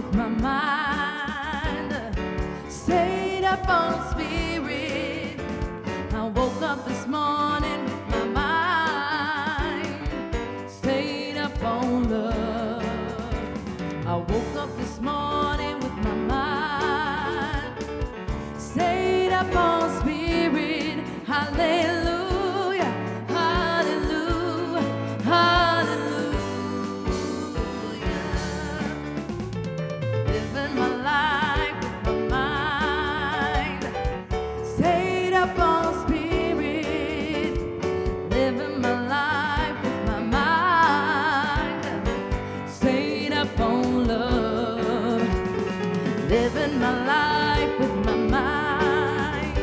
with my mind, stayed up on spirit. I woke up this morning with my mind, stayed up on love. I woke up this morning with my mind, stayed up on spirit. Hallelujah, hallelujah, hallelujah. Living my life with my mind, stayed up on spirit. Living my life with my mind, stayed up on love. Living my life with my mind,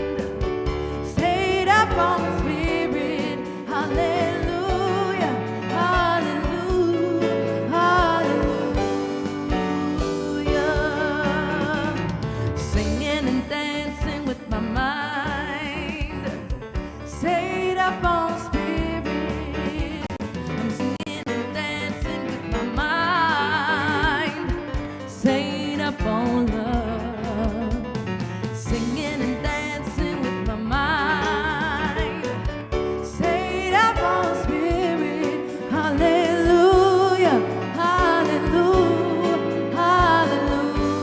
stayed up on spirit. Hallelujah, hallelujah, hallelujah. Singing and dancing with my mind, stayed up on spirit. I'm singing and dancing with my mind, stayed up on love. Singing and dancing with my mind, stayed up on spirit. Hallelujah, hallelujah, hallelujah.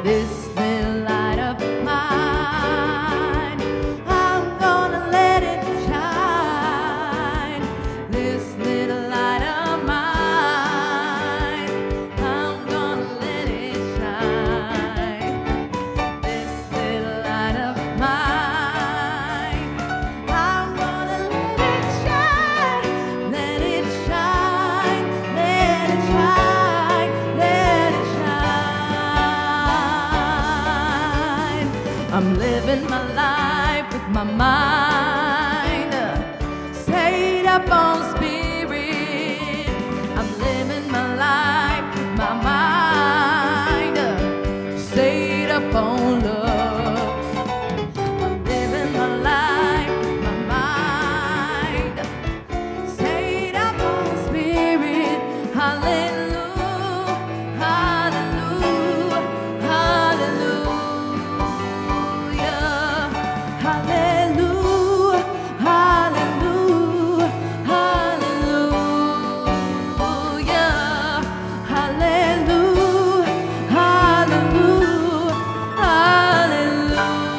This little light of mine, I'm gonna let it shine. This little light of mine, I'm gonna let it shine. This little light of mine, I'm gonna let it shine. Let it shine, let it shine, let it shine. I'm living my life with my mind, stayed up on spirit. I'm living my life with my mind, stayed up on love. I'm living my life with my mind, stayed up on spirit. Hallelujah, hallelujah, hallelujah, hallelujah, hallelujah, hallelujah, hallelujah, hallelujah,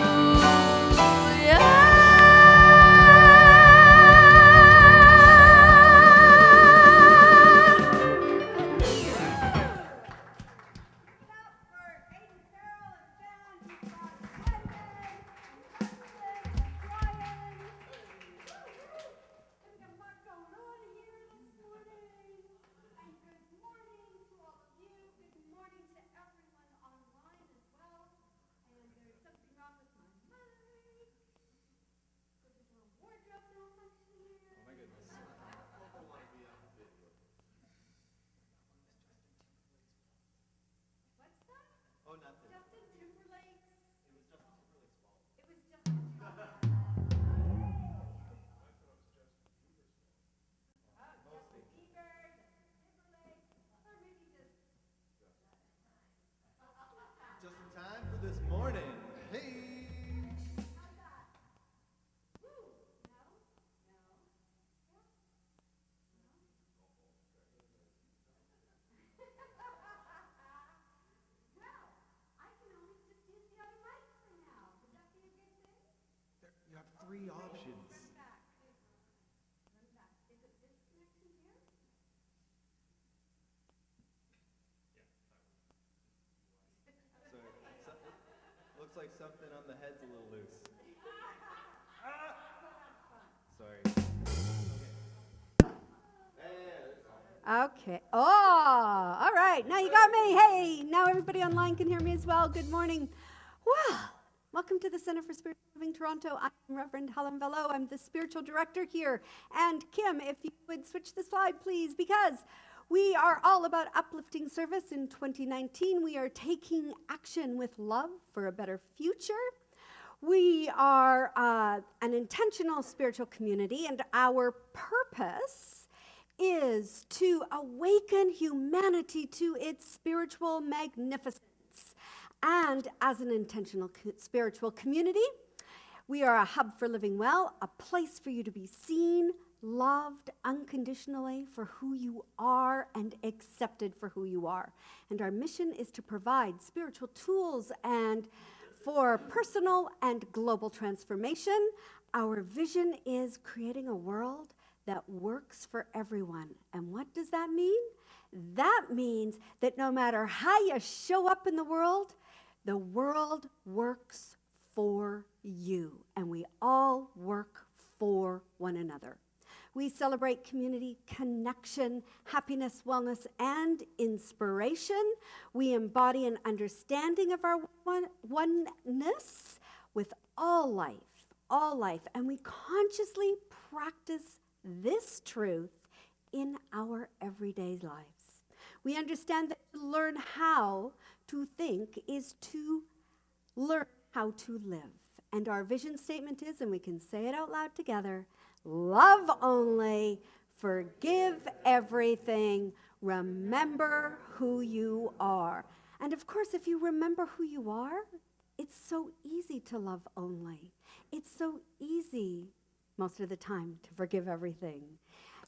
Just in time for this morning. Hey! You have three options. Looks like something on the head's a little loose. Sorry. Okay. Oh, all right. Now you got me. Hey, now everybody online can hear me as well. Good morning. Well, welcome to the Center for Spiritual Living Toronto. I'm Reverend Helen Bello. I'm the spiritual director here. And Kim, if you would switch the slide, please, because we are all about uplifting service in 2019. We are taking action with love for a better future. We are an intentional spiritual community, and our purpose is to awaken humanity to its spiritual magnificence. And as an intentional spiritual community, we are a hub for living well, a place for you to be seen, loved unconditionally for who you are and accepted for who you are. And our mission is to provide spiritual tools and for personal and global transformation. Our vision is creating a world that works for everyone. And what does that mean? That means that no matter how you show up in the world works for you. And we all work for one another. We celebrate community connection, happiness, wellness, and inspiration. We embody an understanding of our oneness with all life, and we consciously practice this truth in our everyday lives. We understand that to learn how to think is to learn how to live. And our vision statement is, and we can say it out loud together, love only, forgive everything, remember who you are. And of course, if you remember who you are, it's so easy to love only. It's so easy, most of the time, to forgive everything.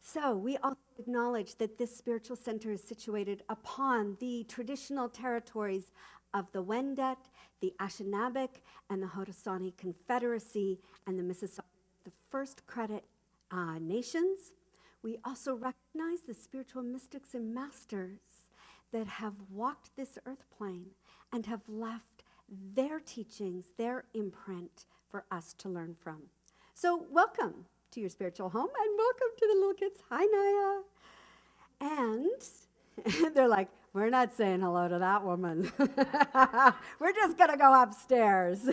So we also acknowledge that this spiritual center is situated upon the traditional territories of the Wendat, the Anishinaabe, and the Haudenosaunee Confederacy, and the Mississauga, the First Credit nations. We also recognize the spiritual mystics and masters that have walked this earth plane and have left their teachings, their imprint for us to learn from. So welcome to your spiritual home, and welcome to the little kids. Hi, Naya. And they're like, we're not saying hello to that woman. We're just going to go upstairs.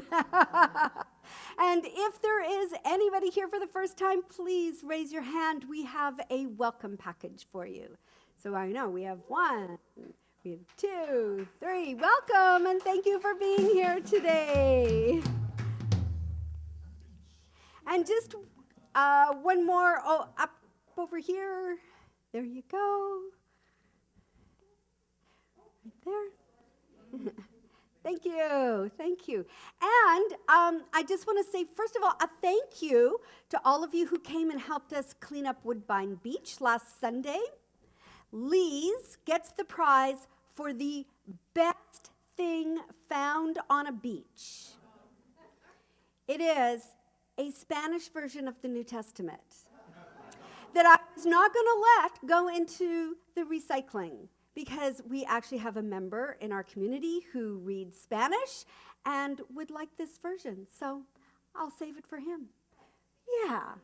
And if there is anybody here for the first time, please raise your hand. We have a welcome package for you. So I know we have 1, we have 2, 3. Welcome, and thank you for being here today. And just one more, up over here. There you go. Right there. Thank you. And I just want to say, first of all, a thank you to all of you who came and helped us clean up Woodbine Beach last Sunday. Lise gets the prize for the best thing found on a beach. It is a Spanish version of the New Testament that I was not going to let go into the recycling, because we actually have a member in our community who reads Spanish and would like this version. So I'll save it for him. Yeah.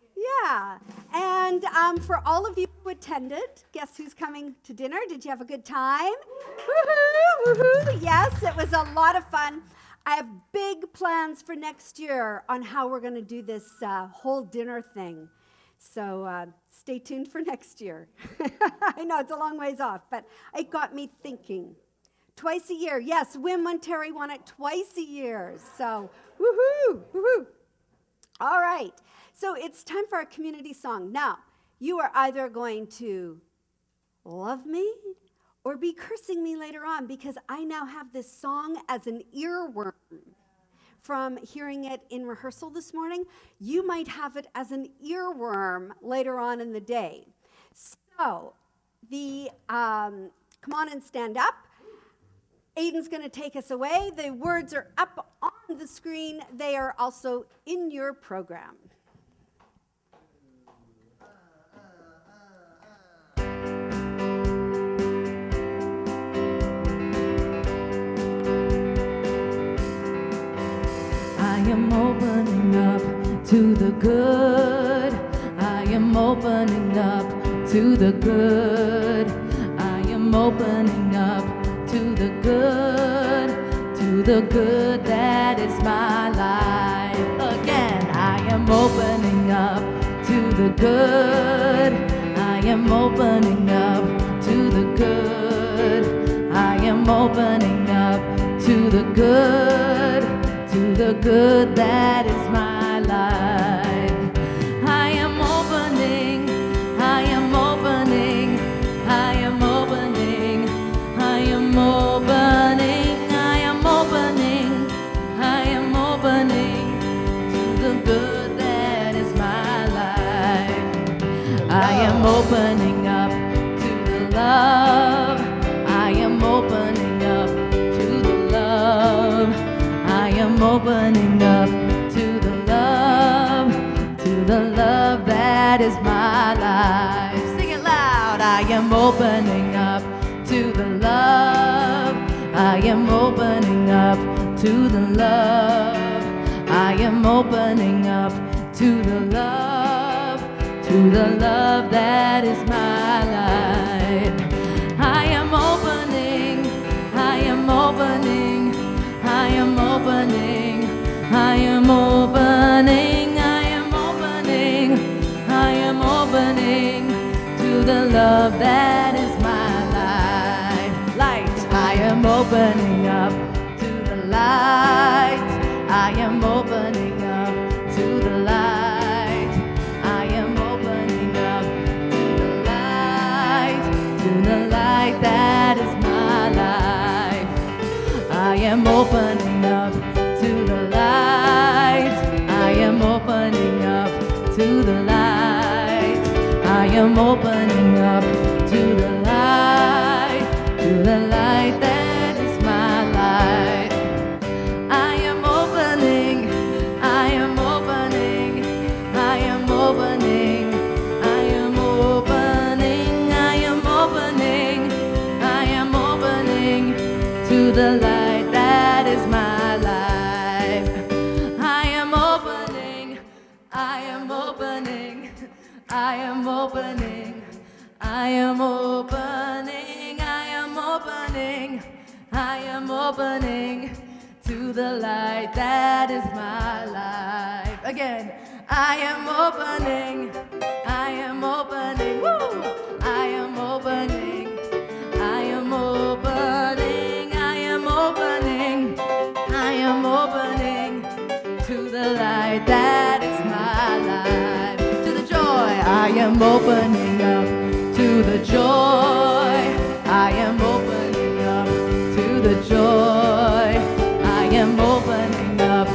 And for all of you who attended, guess who's coming to dinner? Did you have a good time? Woohoo! Yes, it was a lot of fun. I have big plans for next year on how we're going to do this whole dinner thing. So stay tuned for next year. I know it's a long ways off, but it got me thinking. Twice a year. Yes, Wim and Terry want it twice a year. So woohoo. All right. So it's time for our community song. Now, you are either going to love me or be cursing me later on, because I now have this song as an earworm from hearing it in rehearsal this morning. You might have it as an earworm later on in the day. So, come on and stand up. Aiden's going to take us away. The words are up on the screen. They are also in your program. I am opening up to the good. I am opening up to the good. I am opening up to the good that is my life. Again, I am opening up to the good. I am opening up to the good. I am opening up to the good that is my life. I am opening opening up to the love. I am opening up to the love. I am opening up to the love, to the love that is my life. Sing it loud. I am opening up to the love. I am opening up to the love. I am opening up to the love, to the love that is my life. I am opening, I am opening, I am opening, I am opening, I am opening, I am opening to the love that is my life. Light, I am opening up to the light. I am opening up to the light. I am opening up to the light, to the light that is my life. I am opening up to the light. I am opening up to the light. I am opening up to the light, to the light that is my life. I am opening, I am opening, I am opening, I am opening, I am opening, I am opening to the light that is my life. I am opening, I am opening, I am opening, I am opening, I am opening, I am opening to the light that is my life. Again, I am opening, I am opening, woo! I am opening, I am opening, I am opening, I am opening to the light that is my life. To the joy, I am opening up to the joy. I am opening up to the joy. I am opening up to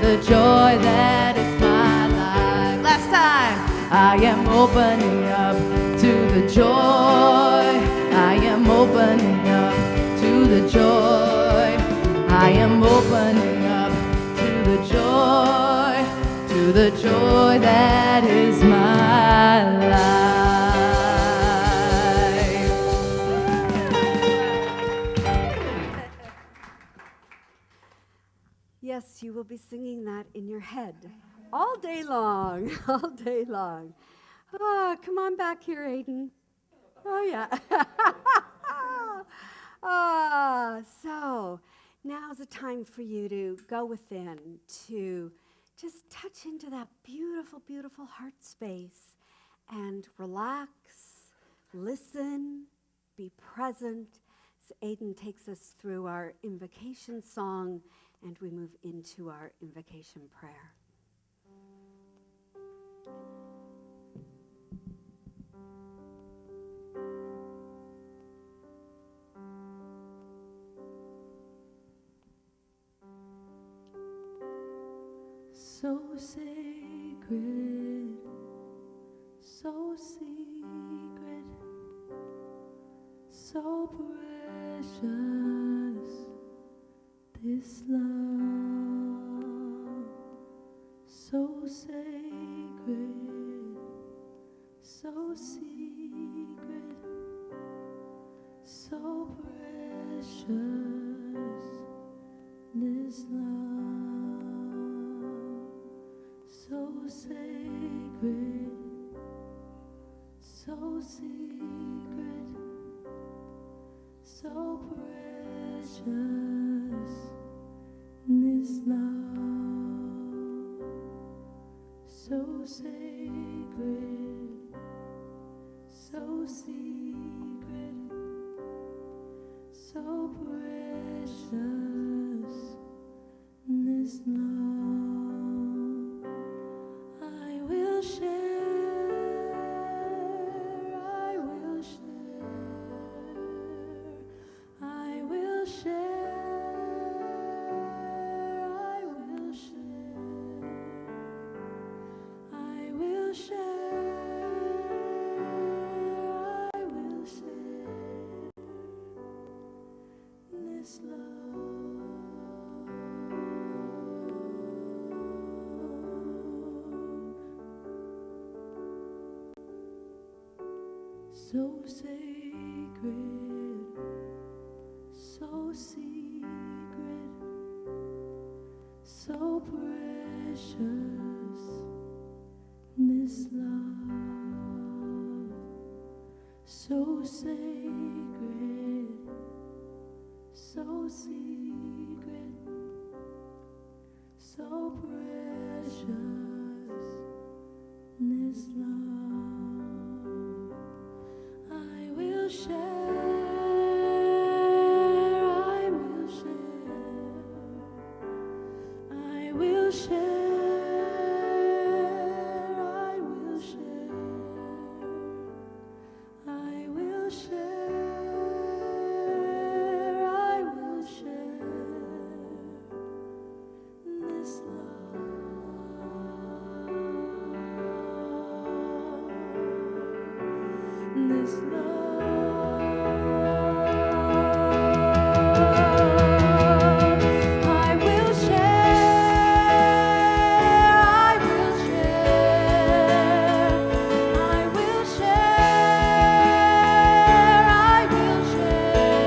the joy that is my life. Last time, I am opening up to the joy. I am opening up to the joy. I am opening up to the joy that is my life. Yes, you will be singing that in your head all day long, all day long. Oh, come on back here, Aiden. Oh, yeah. So now's the time for you to go within, to just touch into that beautiful, beautiful heart space and relax, listen, be present. So Aiden takes us through our invocation song, and we move into our invocation prayer. So sacred, so secret, so precious, this love. So sacred, so secret, so precious, this love. So sacred, so secret, so precious, this love. So sacred, so secret, so precious, this love. I will share, I will share, I will share, I will share, I will share. so sacred, so secret, so precious, this love, so sacred, so secret, so precious, this love. I will share, I will share, I will share, I will share, I will share, I will share this love, this love. I will share, I will share, I will share, I will share, I will share,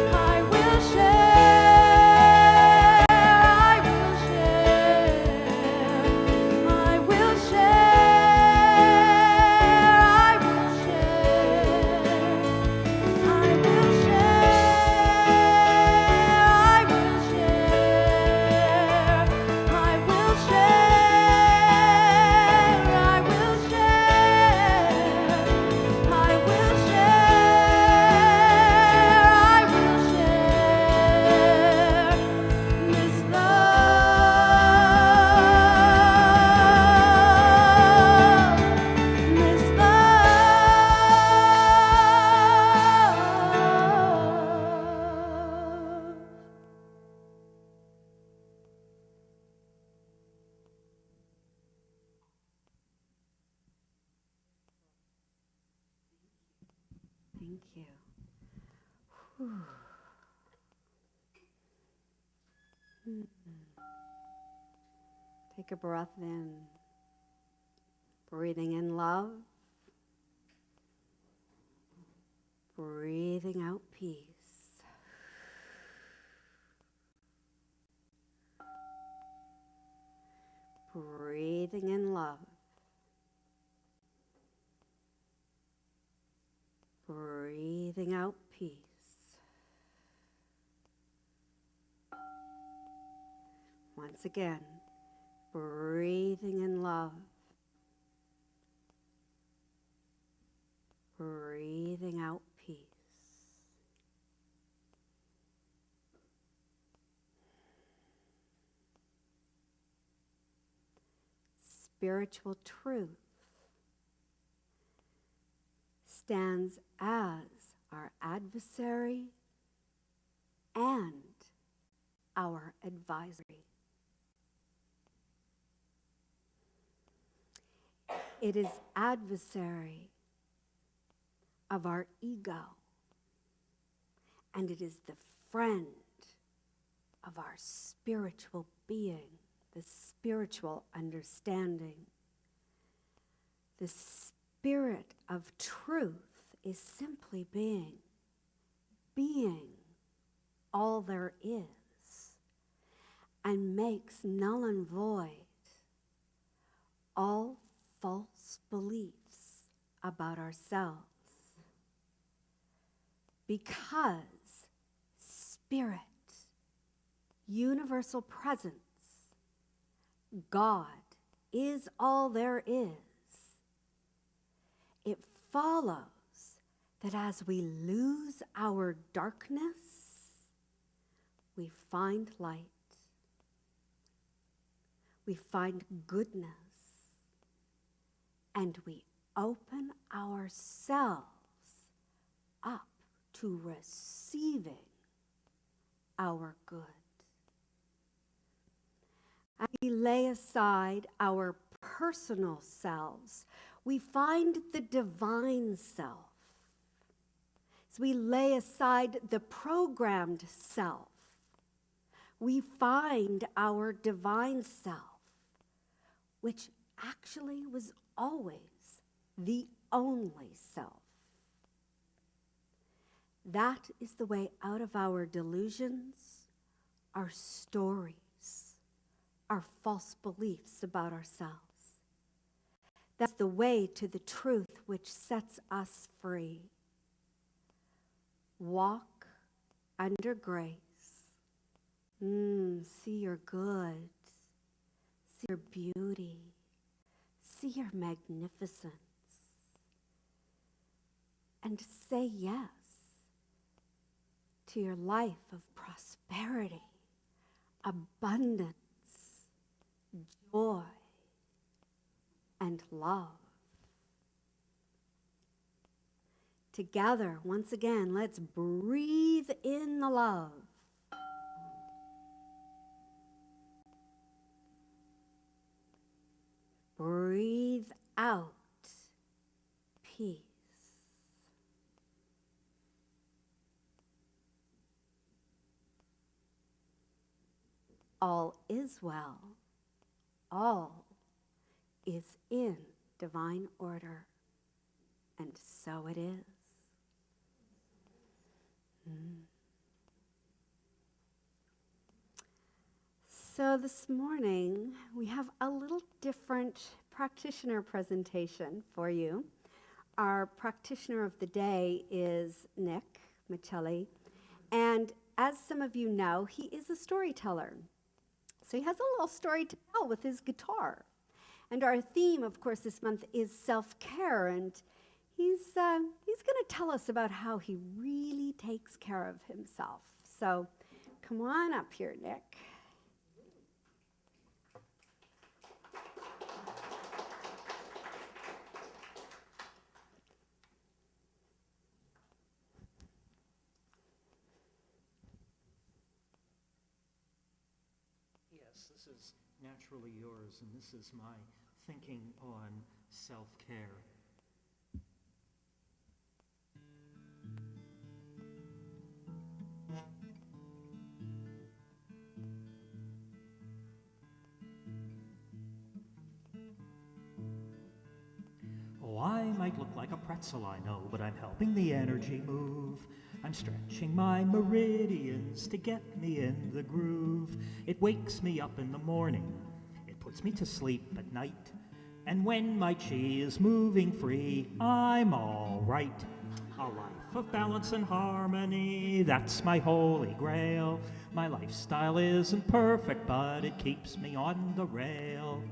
I will share, I will share, I will share. Thank you. Whew. Take a breath in, breathing in love, breathing out peace. Breathing in love, breathing out peace. Once again, breathing in love, breathing out peace. Spiritual truth stands as our adversary and our advisory. It is adversary of our ego, and it is the friend of our spiritual being, the spiritual understanding. The spirit of truth is simply being all there is, and makes null and void all false beliefs about ourselves. Because spirit, universal presence, God is all there is, it follows that as we lose our darkness, we find light, we find goodness, and we open ourselves up to receiving our good. As we lay aside our personal selves, we find the divine self. As we lay aside the programmed self, we find our divine self, which actually was always the only self. That is the way out of our delusions, our stories, our false beliefs about ourselves. That's the way to the truth which sets us free. Walk under grace. See your good. See your beauty. See your magnificence. And say yes to your life of prosperity, abundance, joy, and love. Together, once again, let's breathe in the love. Breathe out peace. All is well. All is in divine order. And so it is. So this morning, we have a little different practitioner presentation for you. Our practitioner of the day is Nick Michelli. And as some of you know, he is a storyteller. So he has a little story to tell with his guitar. And our theme, of course, this month is self-care. And he's going to tell us about how he really takes care of himself. So come on up here, Nick. Yes, this is Naturally Yours, and this is my thinking on self-care. Oh, I might look like a pretzel, I know, but I'm helping the energy move. I'm stretching my meridians to get me in the groove. It wakes me up in the morning. It puts me to sleep at night. And when my chi is moving free, I'm all right. A life of balance and harmony, that's my holy grail. My lifestyle isn't perfect, but it keeps me on the rail.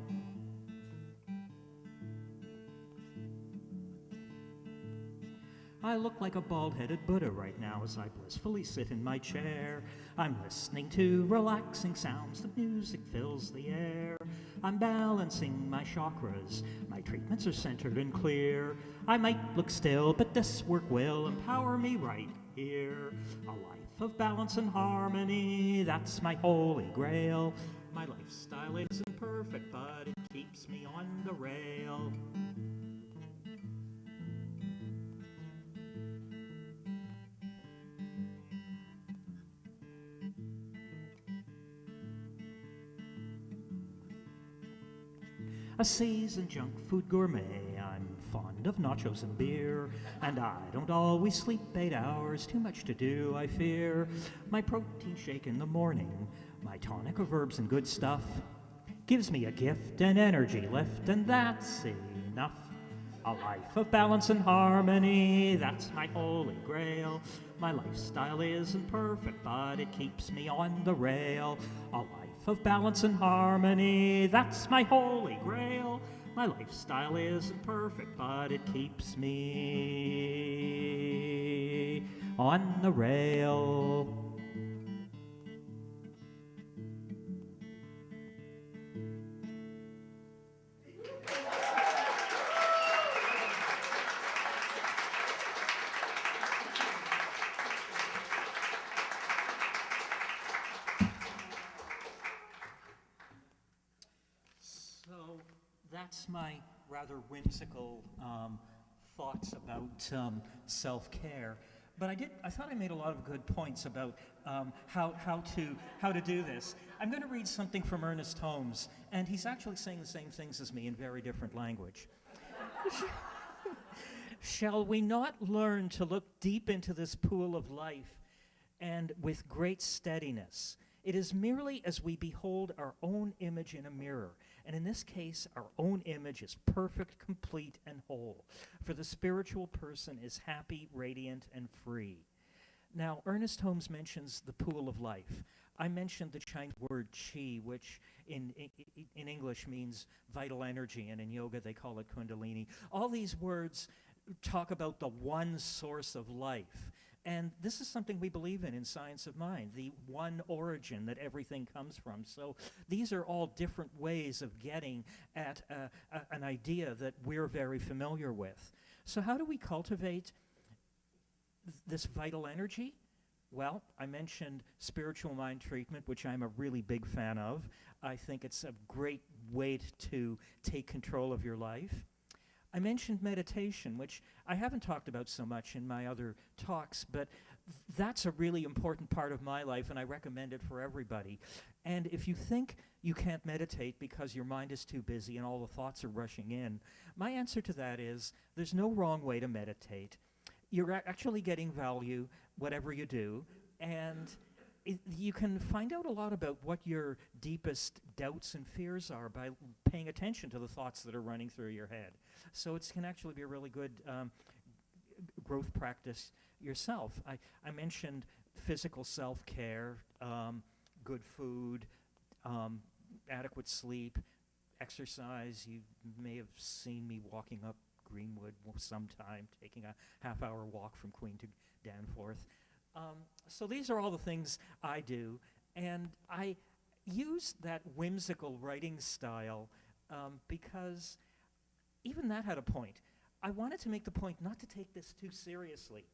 I look like a bald-headed Buddha right now as I blissfully sit in my chair. I'm listening to relaxing sounds, the music fills the air. I'm balancing my chakras, my treatments are centered and clear. I might look still, but this work will empower me right here. A life of balance and harmony, that's my holy grail. My lifestyle isn't perfect, but it keeps me on the rail. A seasoned junk food gourmet, I'm fond of nachos and beer, and I don't always sleep 8 hours, too much to do, I fear. My protein shake in the morning, my tonic of herbs and good stuff, gives me a gift and energy lift, and that's enough. A life of balance and harmony, that's my holy grail. My lifestyle isn't perfect, but it keeps me on the rail. A life of balance and harmony, that's my holy grail. My lifestyle isn't perfect, but it keeps me on the rail. That's my rather whimsical thoughts about self-care. But I thought I made a lot of good points about how to do this. I'm going to read something from Ernest Holmes, and he's actually saying the same things as me in very different language. Shall we not learn to look deep into this pool of life and with great steadiness? It is merely as we behold our own image in a mirror, and in this case, our own image is perfect, complete, and whole. For the spiritual person is happy, radiant, and free. Now, Ernest Holmes mentions the pool of life. I mentioned the Chinese word qi, which in English means vital energy, and in yoga they call it kundalini. All these words talk about the one source of life. And this is something we believe in Science of Mind, the one origin that everything comes from. So these are all different ways of getting at an idea that we're very familiar with. So how do we cultivate this vital energy? Well, I mentioned spiritual mind treatment, which I'm a really big fan of. I think it's a great way to take control of your life. I mentioned meditation, which I haven't talked about so much in my other talks, but that's a really important part of my life, and I recommend it for everybody. And if you think you can't meditate because your mind is too busy and all the thoughts are rushing in, my answer to that is there's no wrong way to meditate. You're actually getting value, whatever you do, and you can find out a lot about what your deepest doubts and fears are by paying attention to the thoughts that are running through your head. So it can actually be a really good growth practice yourself. I mentioned physical self-care, good food, adequate sleep, exercise. You may have seen me walking up Greenwood sometime, taking a half-hour walk from Queen to Danforth. So these are all the things I do, and I use that whimsical writing style because even that had a point. I wanted to make the point not to take this too seriously.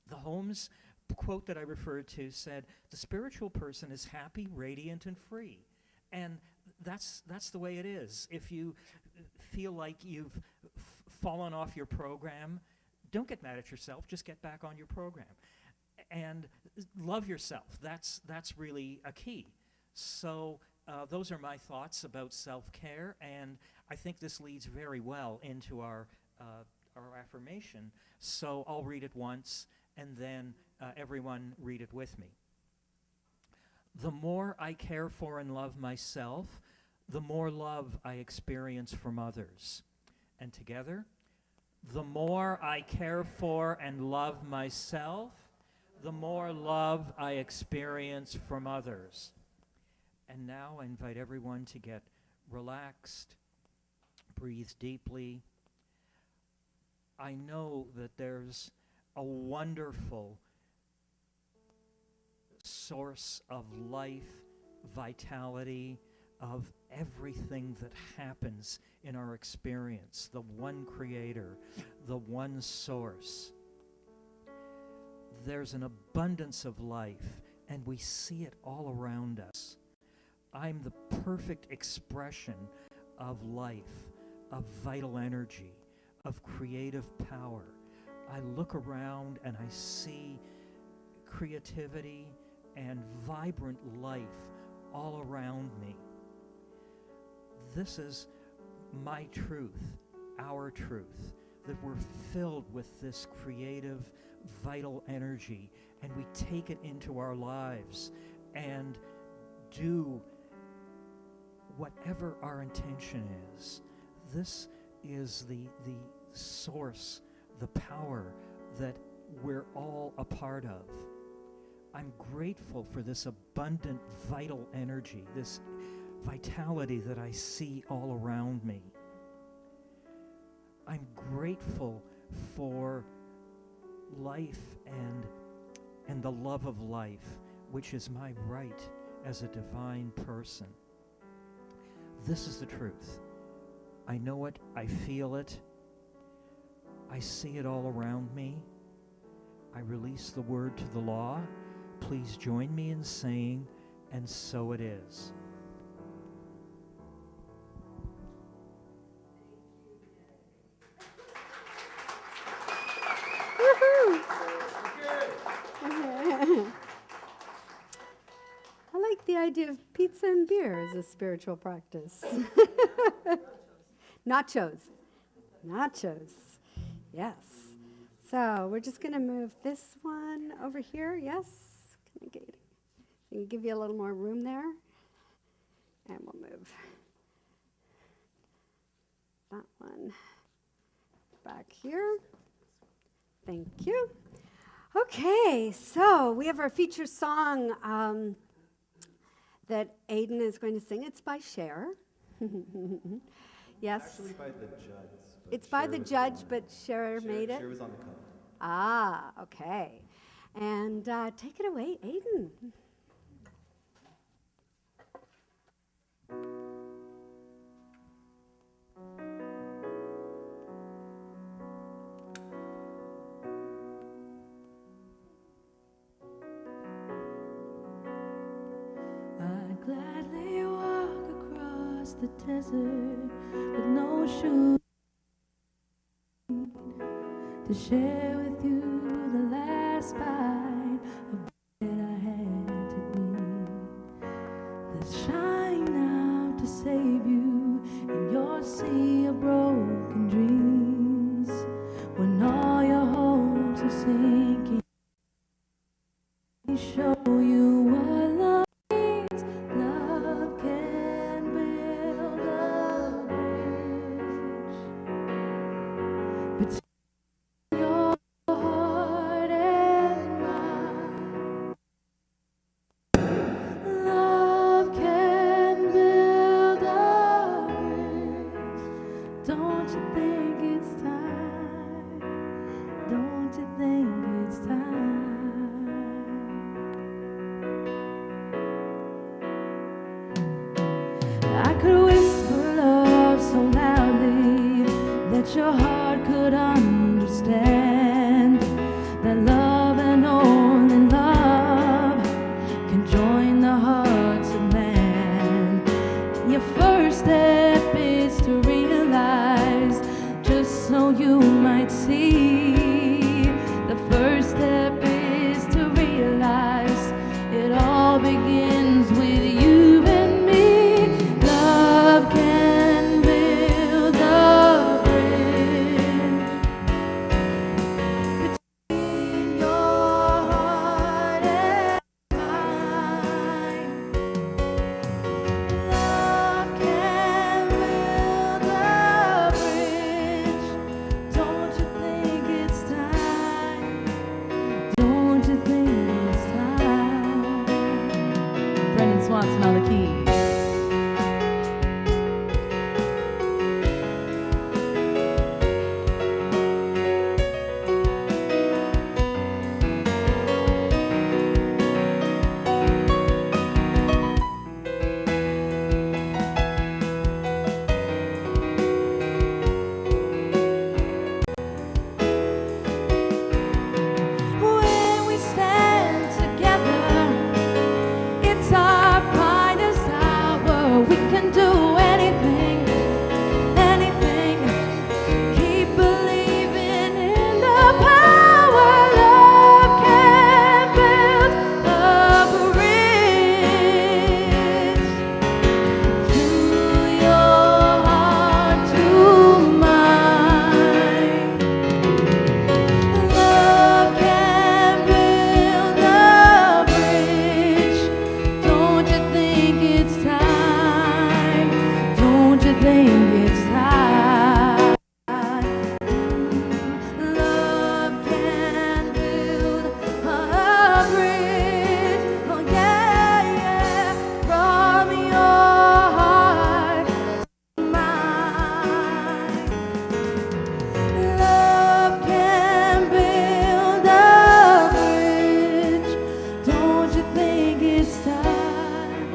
The Holmes quote that I referred to said, "The spiritual person is happy, radiant, and free." And that's the way it is. If you feel like you've fallen off your program, don't get mad at yourself, just get back on your program. And love yourself. That's really a key. So those are my thoughts about self-care, and I think this leads very well into our affirmation. So I'll read it once, and then everyone read it with me. The more I care for and love myself, the more love I experience from others. And together, the more I care for and love myself, the more love I experience from others. And now I invite everyone to get relaxed, breathe deeply. I know that there's a wonderful source of life, vitality, of everything that happens in our experience, the one creator, the one source. There's an abundance of life, and we see it all around us. I'm the perfect expression of life, of vital energy, of creative power. I look around and I see creativity and vibrant life all around me. This is my truth, our truth, that we're filled with this creative, vital energy, and we take it into our lives and do whatever our intention is. This is the source, the power that we're all a part of. I'm grateful for this abundant, vital energy, this vitality that I see all around me. I'm grateful for life and the love of life, which is my right as a divine person. This is the truth. I know it, I feel it, I see it all around me. I release the word to the law. Please join me in saying, and so it is. I like the idea of pizza and beer as a spiritual practice. Nachos. Yes. So we're just going to move this one over here. Yes. Can I give you a little more room there? And we'll move that one back here. Thank you. Okay, so we have our feature song that Aiden is going to sing. It's by Cher. Yes. Actually by the Judds. It's by the Judge, but Cher made it. Cher was on the cover. Ah, okay. And take it away, Aiden. I'd gladly walk across the desert with no shoes to share with you the last bite of bread I had to eat. Let's shine out to save you in your sea of broken dreams. When all your hopes are sinking, show you what love means. Love can build a bridge between your heart and mine. Love can build a bridge. Don't you think it's time? Don't you think it's time? I could whisper love so loudly that your heart could understand that love and only love can join the hearts of man. Your first step is to realize, just so you might see. The first step is to realize it all begins with you and me. Love can build a bridge between your heart and mine. Love can build a bridge. Don't you think it's time? Don't you think it's time? Brendan Swanson on the keys. When we stand together, it's our finest hour. We can do anything, anything. Keep believing in the power. Love can build a bridge to your heart, to mine. Love can build a bridge. Don't you think it's time? Don't you think it's time? Love can build a bridge. Oh yeah, yeah. From your heart to mine. Love can build a bridge. Don't you think it's time?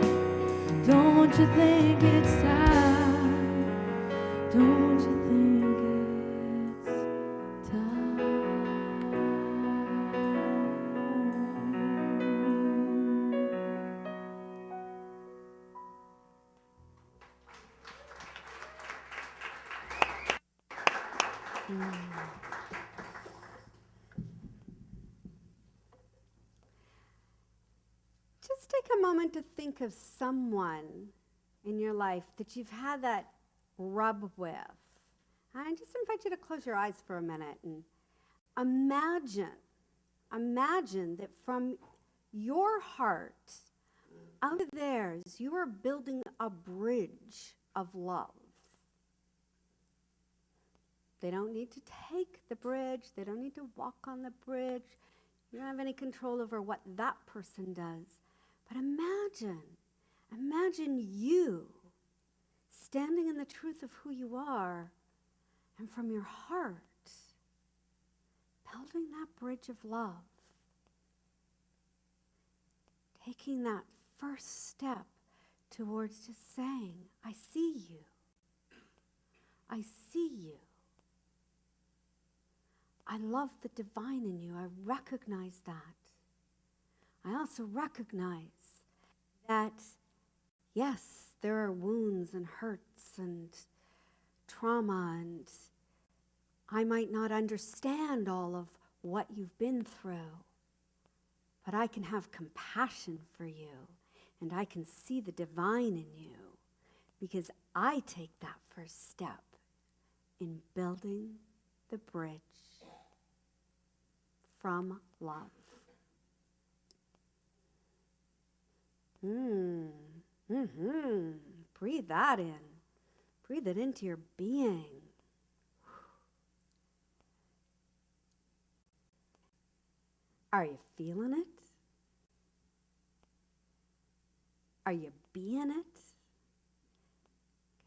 Don't you think it's time? Don't you think it's time? Just take a moment to think of someone in your life that you've had that rub with. I just invite you to close your eyes for a minute and imagine that from your heart out of theirs, you are building a bridge of love. They don't need to take the bridge. They don't need to walk on the bridge. You don't have any control over what that person does. But imagine you standing in the truth of who you are, and from your heart, building that bridge of love. Taking that first step towards just saying, I see you. I see you. I love the divine in you. I recognize that. I also recognize that, yes, there are wounds and hurts and trauma, and I might not understand all of what you've been through, but I can have compassion for you, and I can see the divine in you because I take that first step in building the bridge from love. Breathe that in. Breathe it into your being. Are you feeling it? Are you being it?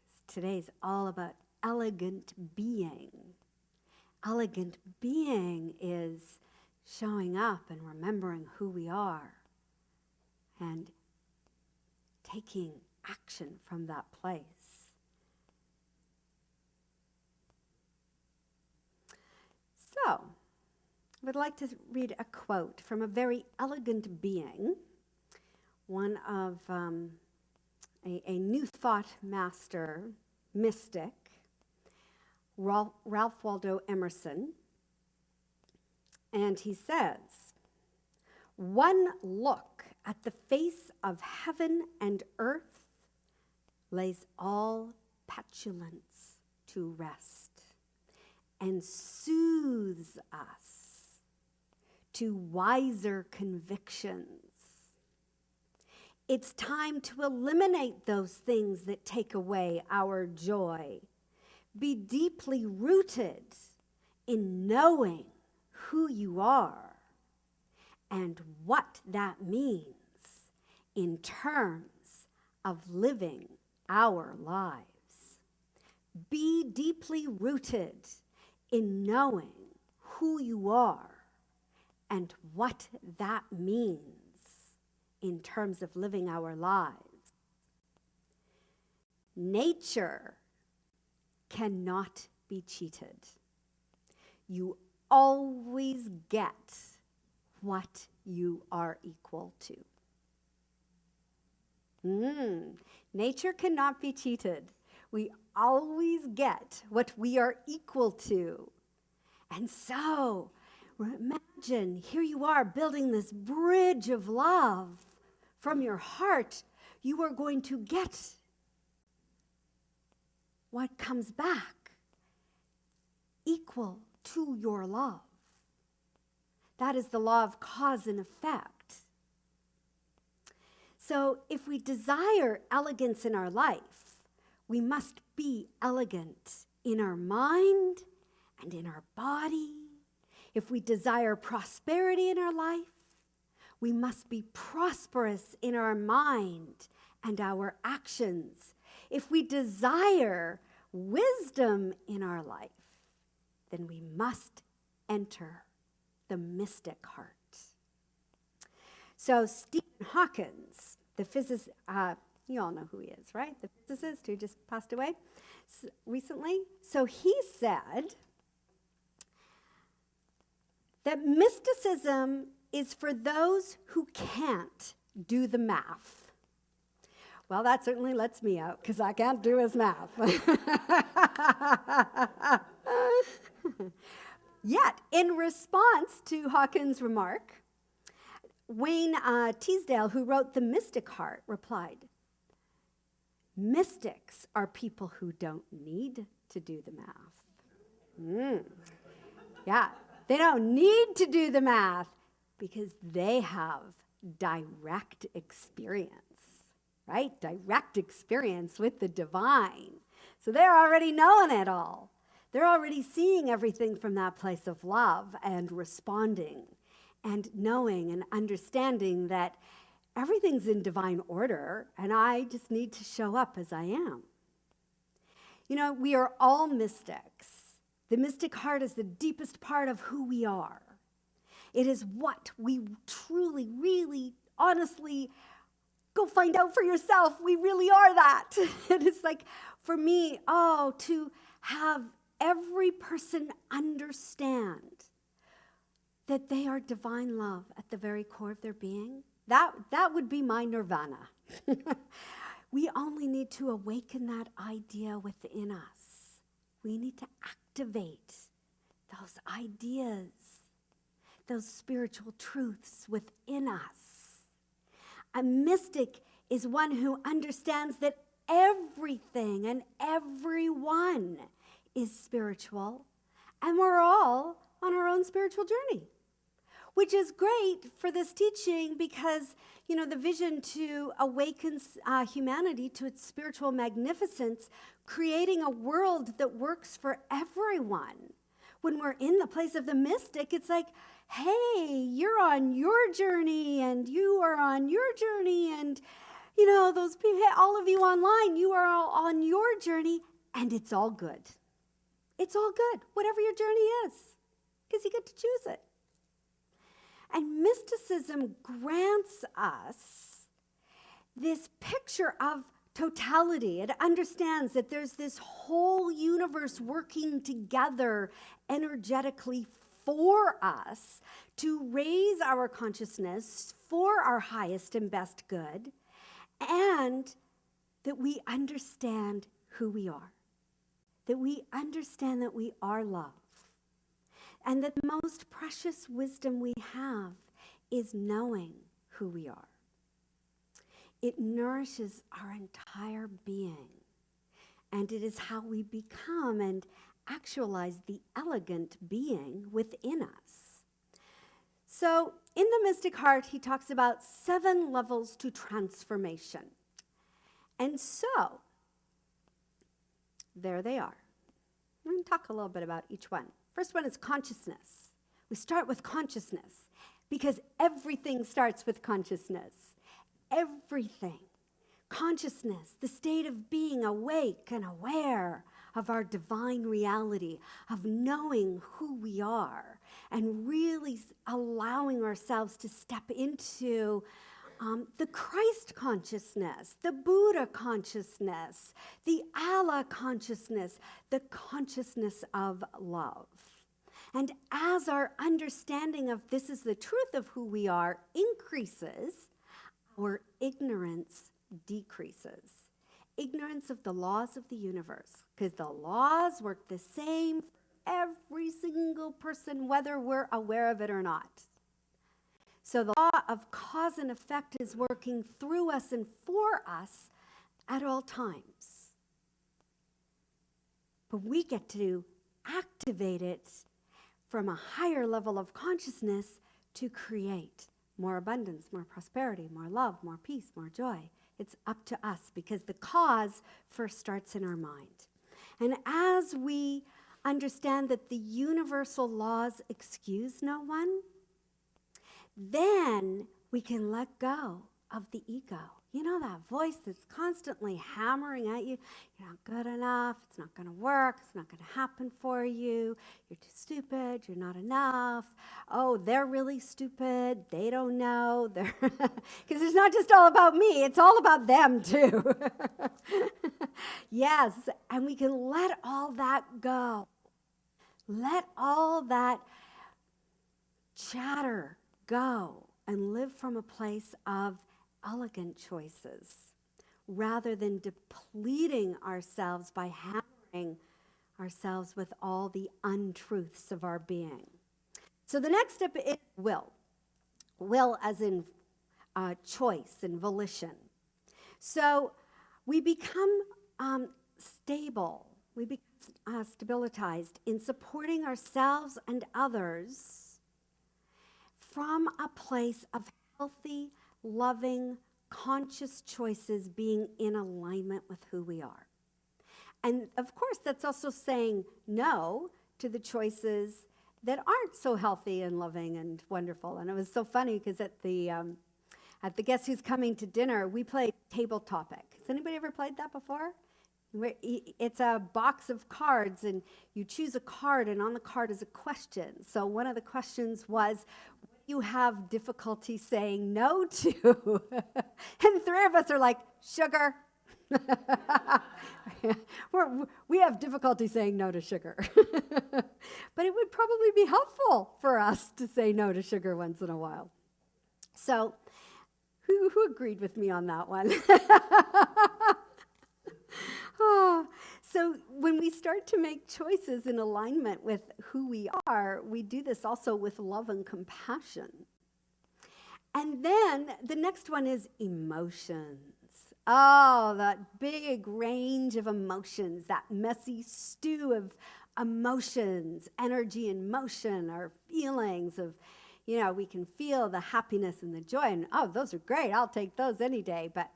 'Cause today's all about elegant being. Elegant being is showing up and remembering who we are and taking action from that place. So, I would like to read a quote from a very elegant being, one of a New Thought master, mystic, Ralph Waldo Emerson. And he says, "One look at the face of heaven and earth lays all petulance to rest and soothes us to wiser convictions. It's time to eliminate those things that take away our joy. Be deeply rooted in knowing who you are and what that means in terms of living our lives. Be deeply rooted in knowing who you are and what that means in terms of living our lives. Nature cannot be cheated. You always get what you are equal to." Nature cannot be cheated. We always get what we are equal to. And so, imagine, here you are building this bridge of love from your heart. You are going to get what comes back equal to your love. That is the law of cause and effect. So if we desire elegance in our life, we must be elegant in our mind and in our body. If we desire prosperity in our life, we must be prosperous in our mind and our actions. If we desire wisdom in our life, then we must enter the mystic heart. So Stephen Hawkins, the physicist, you all know who he is, right? The physicist who just passed away recently. So he said that mysticism is for those who can't do the math. Well, that certainly lets me out because I can't do his math. Yet, in response to Hawkins' remark, Wayne Teasdale, who wrote The Mystic Heart, replied, "Mystics are people who don't need to do the math." Yeah, they don't need to do the math because they have direct experience, right? Direct experience with the divine. So they're already knowing it all. They're already seeing everything from that place of love and responding and knowing and understanding that everything's in divine order and I just need to show up as I am. You know, we are all mystics. The mystic heart is the deepest part of who we are. It is what we truly, really, honestly, go find out for yourself. We really are that. And it's like, for me, to have every person understand that they are divine love at the very core of their being, that would be my nirvana. We only need to awaken that idea within us. We need to activate those ideas, those spiritual truths within us. A mystic is one who understands that everything and everyone is spiritual, and we're all on our own spiritual journey, which is great for this teaching because, you know, the vision to awaken humanity to its spiritual magnificence, creating a world that works for everyone. When we're in the place of the mystic, it's like, hey, you're on your journey and you are on your journey and, you know, those people, hey, all of you online, you are all on your journey and it's all good. It's all good, whatever your journey is, because you get to choose it. And mysticism grants us this picture of totality. It understands that there's this whole universe working together energetically for us to raise our consciousness for our highest and best good, and that we understand who we are, that we understand that we are love, and that the most precious wisdom we have is knowing who we are. It nourishes our entire being, and it is how we become and actualize the elegant being within us. So in the Mystic Heart, he talks about 7 levels to transformation. And so, there they are. We're going to talk a little bit about each one. First one is consciousness. We start with consciousness because everything starts with consciousness. Everything. Consciousness, the state of being awake and aware of our divine reality, of knowing who we are, and really allowing ourselves to step into the Christ consciousness, the Buddha consciousness, the Allah consciousness, the consciousness of love. And as our understanding of this is the truth of who we are increases, our ignorance decreases. Ignorance of the laws of the universe, because the laws work the same for every single person, whether we're aware of it or not. So the law of cause and effect is working through us and for us at all times. But we get to activate it from a higher level of consciousness to create more abundance, more prosperity, more love, more peace, more joy. It's up to us because the cause first starts in our mind. And as we understand that the universal laws excuse no one, then we can let go of the ego. You know, that voice that's constantly hammering at you. You're not good enough. It's not going to work. It's not going to happen for you. You're too stupid. You're not enough. Oh, they're really stupid. They don't know. Because it's not just all about me. It's all about them, too. Yes, and we can let all that go. Let all that chatter go and live from a place of elegant choices rather than depleting ourselves by hammering ourselves with all the untruths of our being. So the next step is will. Will as in choice and volition. So we become stable we become stabilized in supporting ourselves and others from a place of healthy, loving, conscious choices being in alignment with who we are. And of course, that's also saying no to the choices that aren't so healthy and loving and wonderful. And it was so funny because at the Guess Who's Coming to Dinner, we played Table Topic. Has anybody ever played that before? It's a box of cards, and you choose a card, and on the card is a question. So one of the questions was, what do you have difficulty saying no to? And three of us are like, sugar. We have difficulty saying no to sugar. But it would probably be helpful for us to say no to sugar once in a while. So who agreed with me on that one? So when we start to make choices in alignment with who we are, we do this also with love and compassion. And then the next one is emotions. Oh, that big range of emotions, that messy stew of emotions, energy and motion, our feelings of, we can feel the happiness and the joy, and those are great, I'll take those any day. But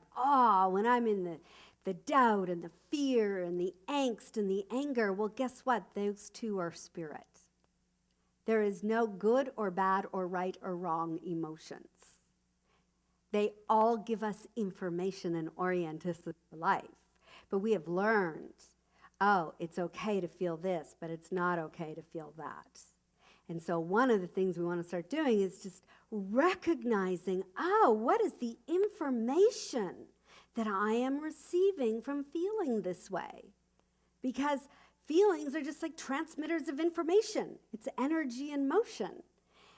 when I'm in the doubt and the fear and the angst and the anger, well, guess what? Those two are spirit. There is no good or bad or right or wrong emotions. They all give us information and orient us to life. But we have learned, it's okay to feel this, but it's not okay to feel that. And so one of the things we want to start doing is just recognizing, what is the information that I am receiving from feeling this way? Because feelings are just like transmitters of information. It's energy and motion.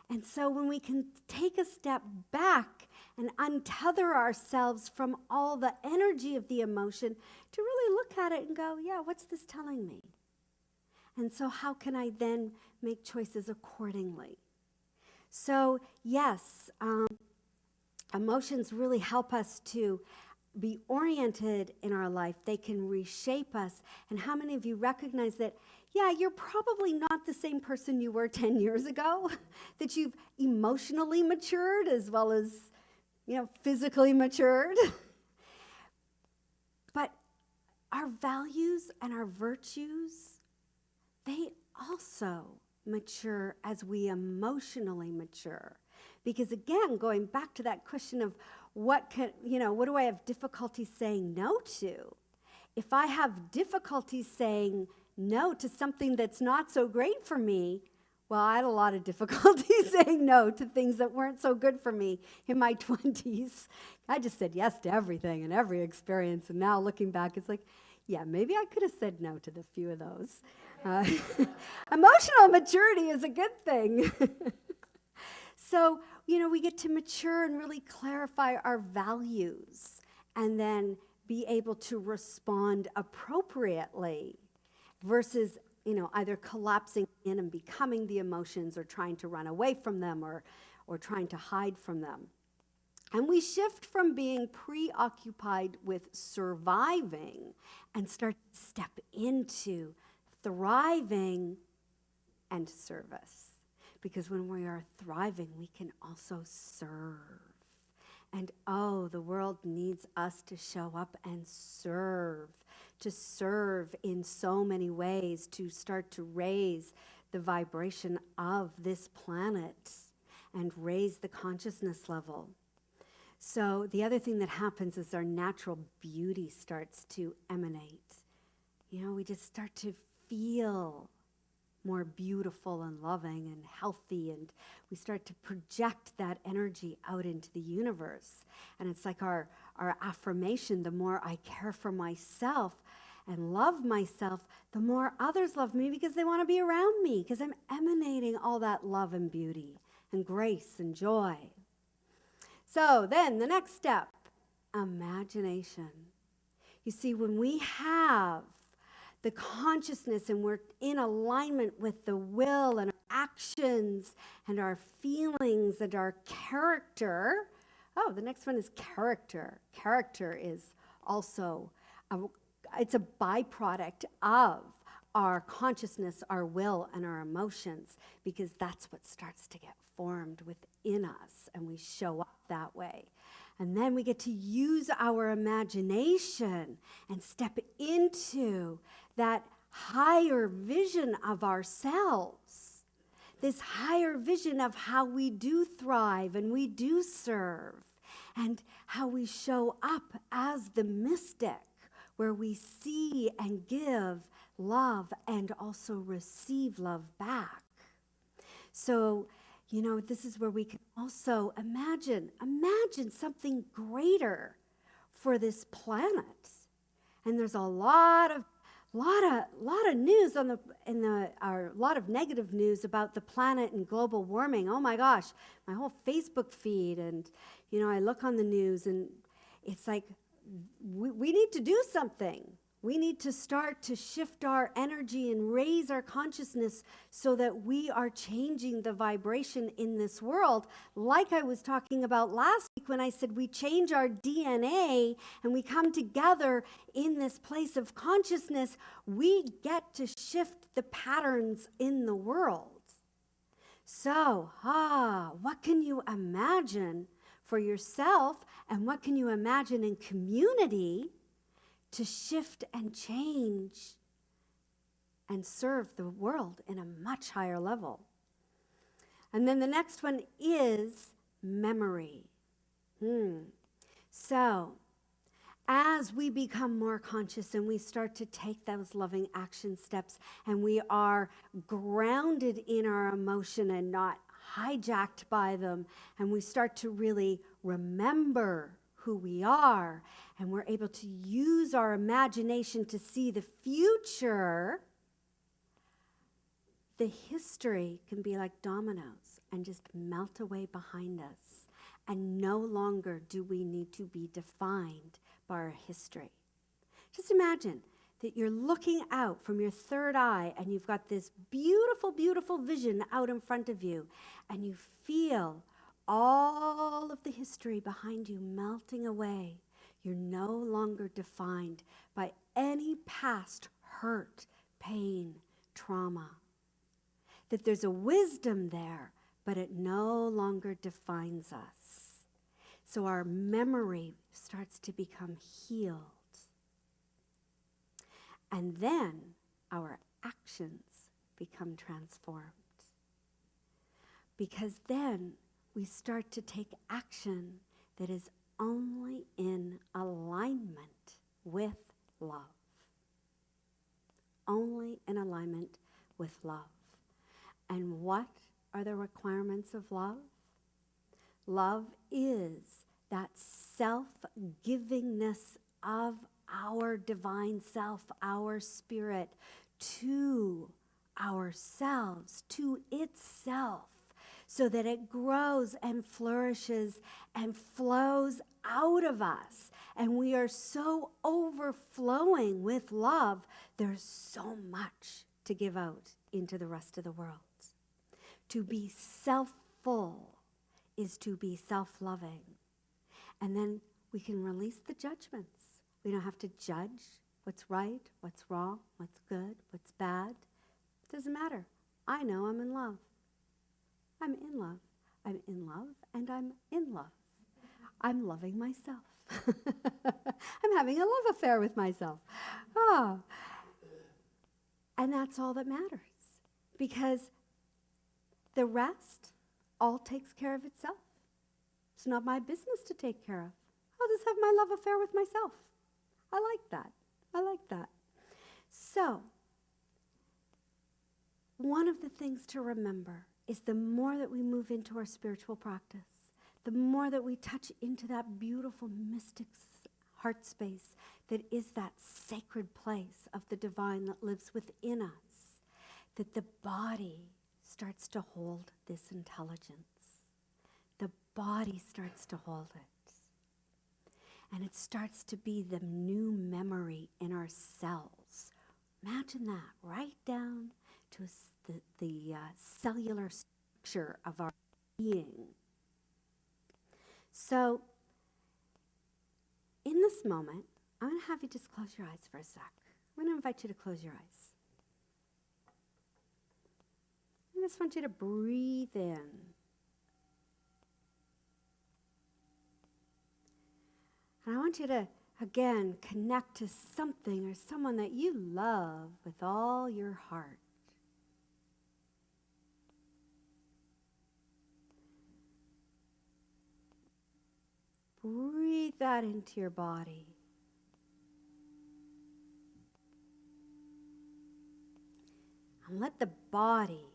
And so when we can take a step back and untether ourselves from all the energy of the emotion to really look at it and go, what's this telling me? And so how can I then make choices accordingly? So yes, emotions really help us to be oriented in our life. They can reshape us. And how many of you recognize that, you're probably not the same person you were 10 years ago, that you've emotionally matured as well as, physically matured. But our values and our virtues, they also mature as we emotionally mature. Because again, going back to that question of what do I have difficulty saying no to? If I have difficulty saying no to something that's not so great for me, well, I had a lot of difficulty saying no to things that weren't so good for me in my 20s. I just said yes to everything and every experience. And now looking back, it's like, maybe I could have said no to the few of those. Emotional maturity is a good thing. So, we get to mature and really clarify our values and then be able to respond appropriately versus, either collapsing in and becoming the emotions or trying to run away from them or trying to hide from them. And we shift from being preoccupied with surviving and start to step into thriving and service. Because when we are thriving, we can also serve. And the world needs us to show up and serve in so many ways, to start to raise the vibration of this planet and raise the consciousness level. So the other thing that happens is our natural beauty starts to emanate. We just start to feel more beautiful and loving and healthy, and we start to project that energy out into the universe. And it's like our affirmation: the more I care for myself and love myself, the more others love me because they want to be around me, because I'm emanating all that love and beauty and grace and joy. So then the next step, imagination. You see, when we have the consciousness and we're in alignment with the will and our actions and our feelings and our character. The next one is character. Character is also it's a byproduct of our consciousness, our will, and our emotions, because that's what starts to get formed within us, and we show up that way. And then we get to use our imagination and step into that higher vision of ourselves, this higher vision of how we do thrive and we do serve, and how we show up as the mystic, where we see and give love and also receive love back. So, this is where we can also imagine something greater for this planet. And there's a lot of news a lot of negative news about the planet and global warming. Oh my gosh, my whole Facebook feed, and I look on the news, and it's like we need to do something. We need to start to shift our energy and raise our consciousness so that we are changing the vibration in this world. Like I was talking about last week when I said we change our DNA and we come together in this place of consciousness, we get to shift the patterns in the world. So, what can you imagine for yourself, and what can you imagine in community to shift and change and serve the world in a much higher level? And then the next one is memory. So, as we become more conscious and we start to take those loving action steps, and we are grounded in our emotion and not hijacked by them, and we start to really remember who we are, and we're able to use our imagination to see the future, the history can be like dominoes and just melt away behind us. And no longer do we need to be defined by our history. Just imagine that you're looking out from your third eye, and you've got this beautiful, beautiful vision out in front of you, and you feel all of the history behind you melting away. You're no longer defined by any past hurt, pain, trauma. That there's a wisdom there, but it no longer defines us. So our memory starts to become healed. And then our actions become transformed. Because then we start to take action that is only in alignment with love. Only in alignment with love. And what are the requirements of love? Love is that self-givingness of our divine self, our spirit, to ourselves, to itself, so that it grows and flourishes and flows out of us. And we are so overflowing with love, there's so much to give out into the rest of the world. To be self-full is to be self-loving. And then we can release the judgments. We don't have to judge what's right, what's wrong, what's good, what's bad. It doesn't matter. I know I'm in love. I'm in love. I'm in love, and I'm in love. I'm loving myself. I'm having a love affair with myself. And that's all that matters, because the rest all takes care of itself. It's not my business to take care of. I'll just have my love affair with myself. I like that. I like that. So, one of the things to remember is the more that we move into our spiritual practice, the more that we touch into that beautiful mystic heart space that is that sacred place of the divine that lives within us, that the body starts to hold this intelligence. The body starts to hold it. And it starts to be the new memory in our cells. Imagine that, right down to the cellular structure of our being. So, in this moment, I'm going to have you just close your eyes for a sec. I'm going to invite you to close your eyes. I just want you to breathe in. And I want you to, again, connect to something or someone that you love with all your heart. Breathe that into your body. And let the body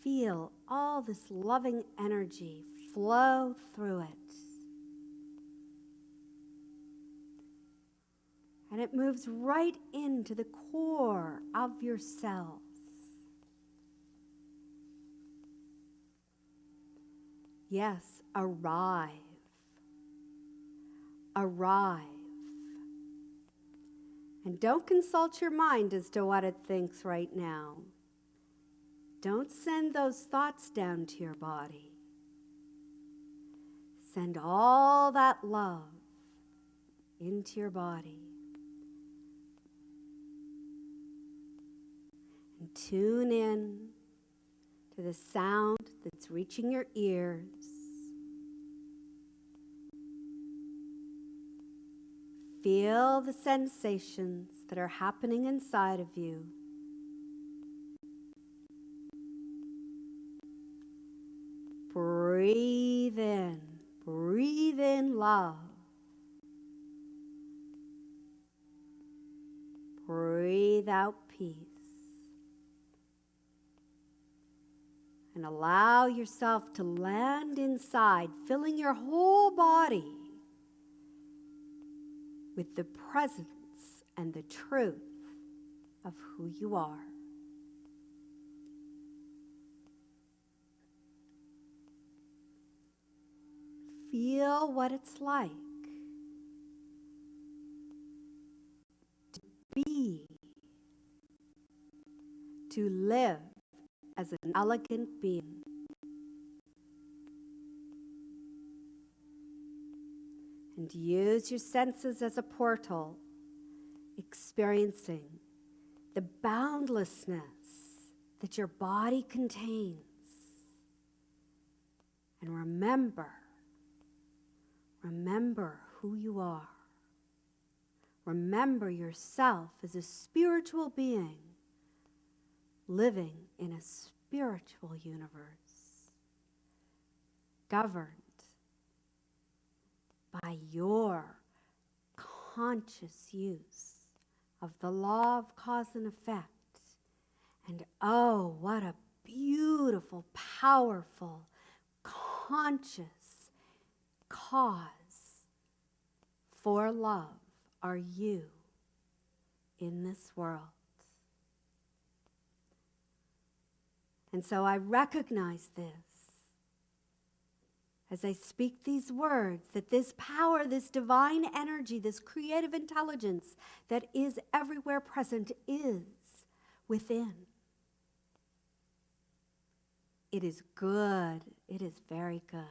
feel all this loving energy flow through it. And it moves right into the core of your cells. Yes, arrive. Arrive. And don't consult your mind as to what it thinks right now. Don't send those thoughts down to your body. Send all that love into your body. And tune in to the sound that's reaching your ears. Feel the sensations that are happening inside of you. Breathe in love. Breathe out peace. And allow yourself to land inside, filling your whole body with the presence and the truth of who you are. Feel what it's like to be, to live as an elegant being. And use your senses as a portal, experiencing the boundlessness that your body contains. And remember who you are. Remember yourself as a spiritual being living in a spiritual universe, governed by your conscious use of the law of cause and effect. And oh, what a beautiful, powerful, conscious cause for love are you in this world. And so I recognize this as I speak these words, that this power, this divine energy, this creative intelligence that is everywhere present is within. It is good. It is very good.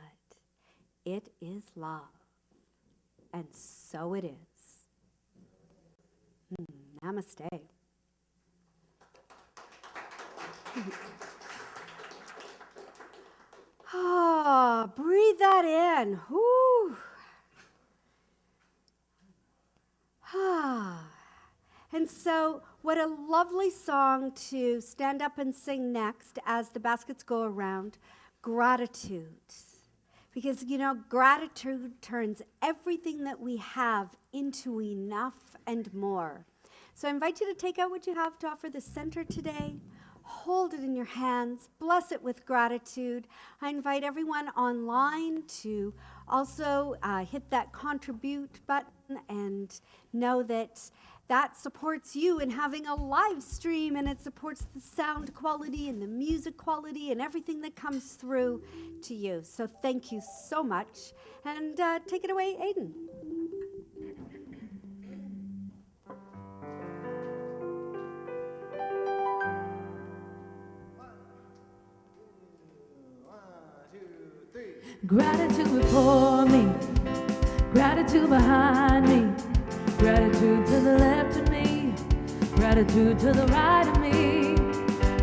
It is love. And so it is. Namaste. Breathe that in. Whew. And so, what a lovely song to stand up and sing next as the baskets go around. Gratitude. Because, you know, gratitude turns everything that we have into enough and more. So I invite you to take out what you have to offer the center today. Hold it in your hands. Bless it with gratitude. I invite everyone online to also hit that contribute button and know that that supports you in having a live stream, and it supports the sound quality and the music quality and everything that comes through to you. So thank you so much. And take it away, Aiden. Gratitude for me, gratitude Gratitude behind me, gratitude to the left of me, gratitude to the right of me,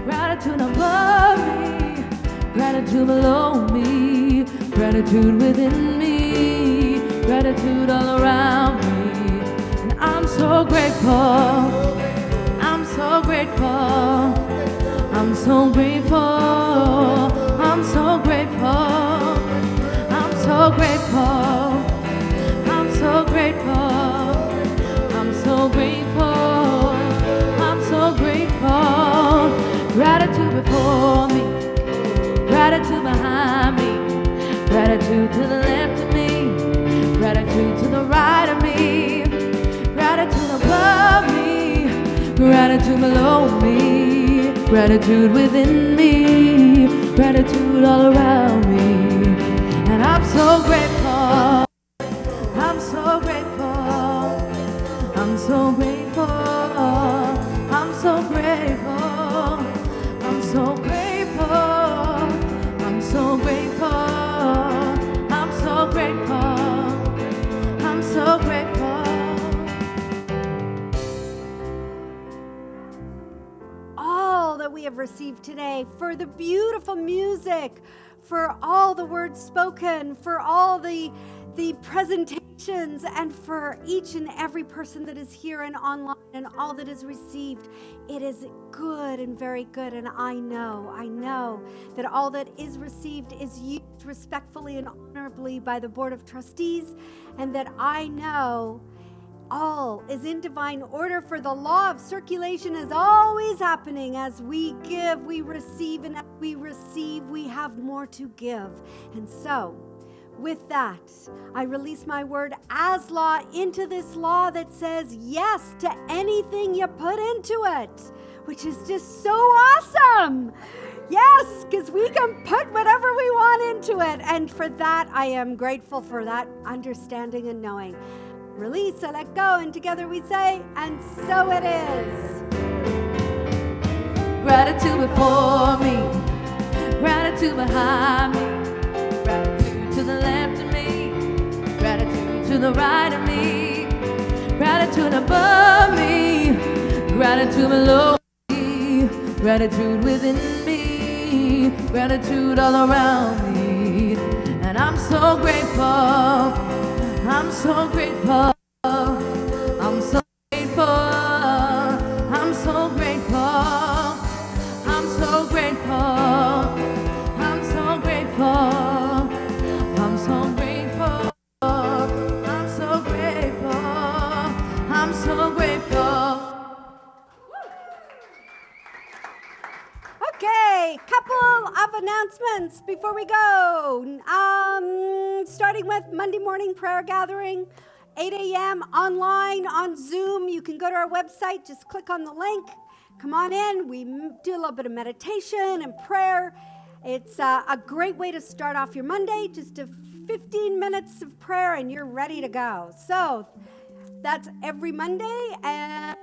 gratitude above me, gratitude below me, gratitude within me, gratitude all around me. And I'm so grateful, I'm so grateful, I'm so grateful, I'm so grateful, I'm so grateful, I'm so grateful, I'm so grateful, I'm so grateful. Gratitude before me, gratitude behind me, gratitude to the left of me, gratitude to the right of me, gratitude above me, gratitude below me, gratitude within me, gratitude all around me. And I'm so grateful, I'm so grateful, I'm so grateful, I'm so grateful, I'm so grateful, I'm so grateful, I'm so grateful, I'm so grateful. All that we have received today, for the beautiful music, for all the words spoken, for all the presentations, and for each and every person that is here and online and all that is received. It is good and very good, and I know that all that is received is used respectfully and honorably by the Board of Trustees, and that I know all is in divine order, for the law of circulation is always happening. As we give, we receive, and as we receive, we have more to give. And so, with that, I release my word as law into this law that says yes to anything you put into it, which is just so awesome. Yes, because we can put whatever we want into it. And for that, I am grateful for that understanding and knowing. Release, I let go, and together we say, and so it is. Gratitude before me, gratitude behind me, gratitude to the left of me, gratitude to the right of me, gratitude above me, gratitude below me, gratitude within me, gratitude all around me. And I'm so grateful, I'm so grateful, I'm so grateful, I'm so grateful, I'm so grateful, I'm so grateful, I'm so grateful, I'm so grateful, I'm so grateful. Okay, couple of announcements before we go. Starting with Monday morning prayer gathering, 8 a.m. online on Zoom. You can go to our website, just click on the link. Come on in. We do a little bit of meditation and prayer. It's a great way to start off your Monday, just 15 minutes of prayer and you're ready to go. So that's every Monday. And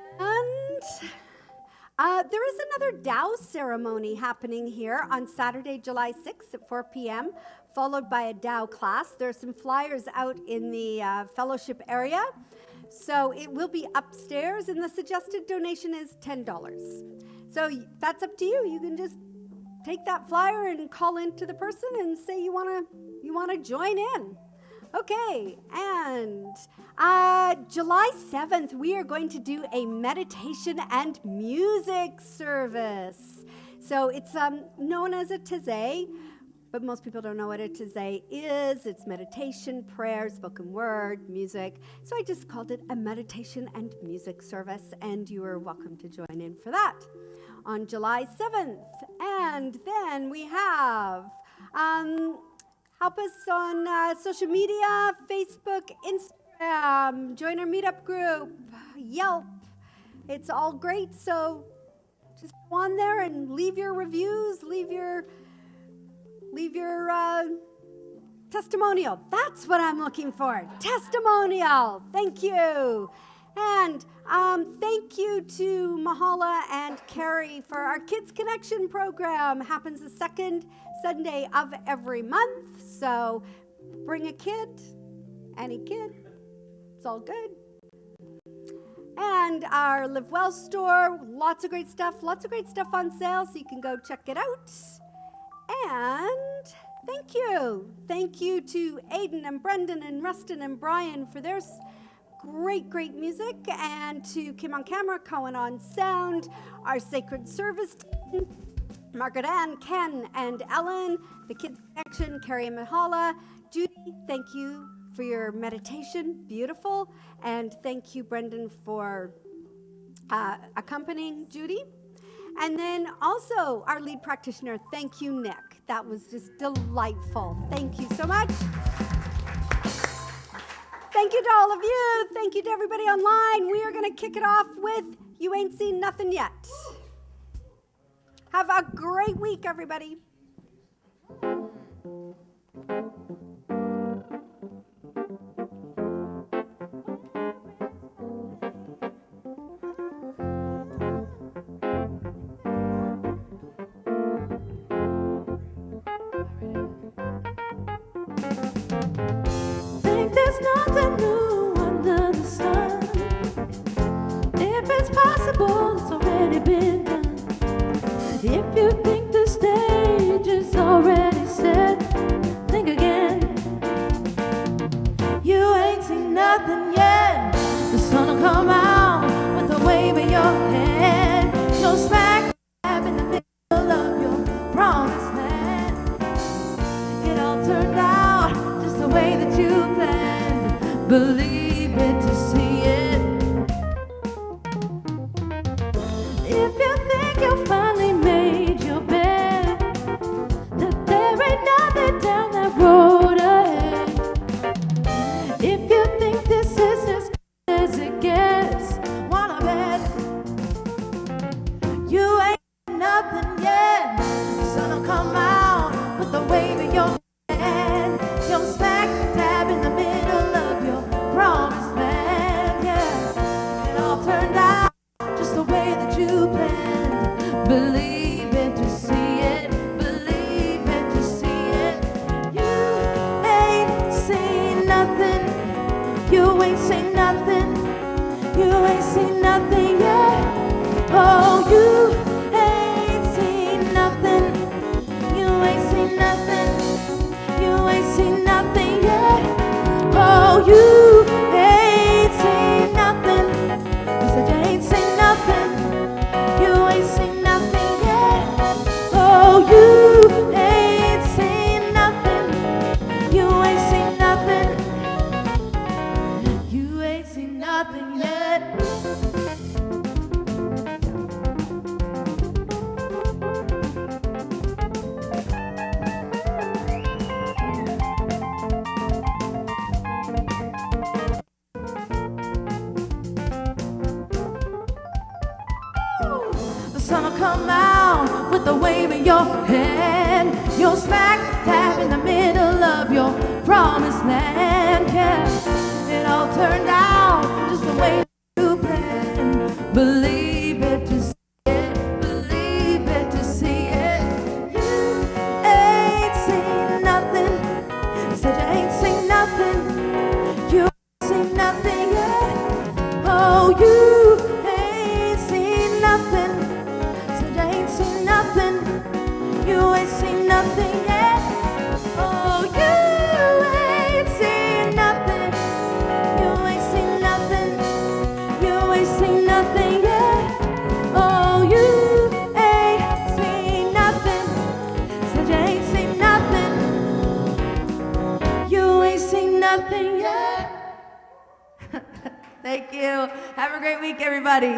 there is another Tao ceremony happening here on Saturday, July 6th at 4 p.m., followed by a Tao class. There are some flyers out in the fellowship area. So it will be upstairs, and the suggested donation is $10. So that's up to you. You can just take that flyer and call in to the person and say you want to join in. Okay, and July 7th, we are going to do a meditation and music service. So it's known as a Taizé, but most people don't know what a Taizé is. It's meditation, prayer, spoken word, music. So I just called it a meditation and music service, and you are welcome to join in for that on July 7th. And then we have... help us on social media, Facebook, Instagram, join our meetup group, Yelp. It's all great, so just go on there and leave your reviews, leave your testimonial. That's what I'm looking for, testimonial. Thank you. And thank you to Mahala and Carrie for our Kids Connection program. Happens the second Sunday of every month. So bring a kid, any kid, It's all good. And our Live Well store, lots of great stuff on sale, so you can go check it out. And thank you. Thank you to Aiden and Brendan and Rustin and Brian for their great music, and to Kim on camera, Cohen on sound, our sacred service team, Margaret Ann, Ken, and Ellen, the Kids Connection, Carrie and Mahala. Judy, thank you for your meditation, beautiful. And thank you, Brendan, for accompanying Judy. And then also our lead practitioner, thank you, Nick. That was just delightful. Thank you so much. Thank you to all of you. Thank you to everybody online. We are going to kick it off with You Ain't Seen Nothing Yet. Have a great week, everybody. Think there's nothing new under the sun. If it's possible, it's already been done. If you think the stage is already set, think again. You ain't seen nothing yet. The sun will come out with a wave of your hand. You'll smack dab in the middle of your promised land. It all turned out just the way that you planned. Believe it to see it. If you think you finally made your bed, that there ain't nothing down that road ahead. If you think this is as good as it gets, wanna bet you ain't nothing yet. The sun will come out with a wave of your hand. You'll smack dab in the middle of your promised land. Yeah, it all turned out just the way that you planned. Believe it to see it. Believe it to see it. You ain't seen nothing. You ain't seen nothing. You ain't seen nothing yet. Oh, you ain't seen nothing. You ain't seen nothing. You ain't seen nothing yet. Oh, you ain't seen nothing. You said you ain't seen nothing. You ain't seen nothing yet. Oh, you ain't seen nothing. You ain't seen nothing. You ain't seen nothing yet. The sun will come out with a wave in your hand. You'll smack dab in the middle of your promised land. Yeah, it all turned out just the way you planned. Believe it to see it. Believe it to see it. You ain't seen nothing. You said you ain't seen nothing. You ain't seen nothing yet. Oh, you ain't seen nothing. Said you ain't seen nothing. You ain't seen nothing yet. Oh, you ain't seen nothing. You ain't seen nothing. You ain't seen nothing yet. Oh, you ain't seen nothing. Said you ain't seen nothing. You ain't seen nothing yet. Thank you. Have a great week, everybody.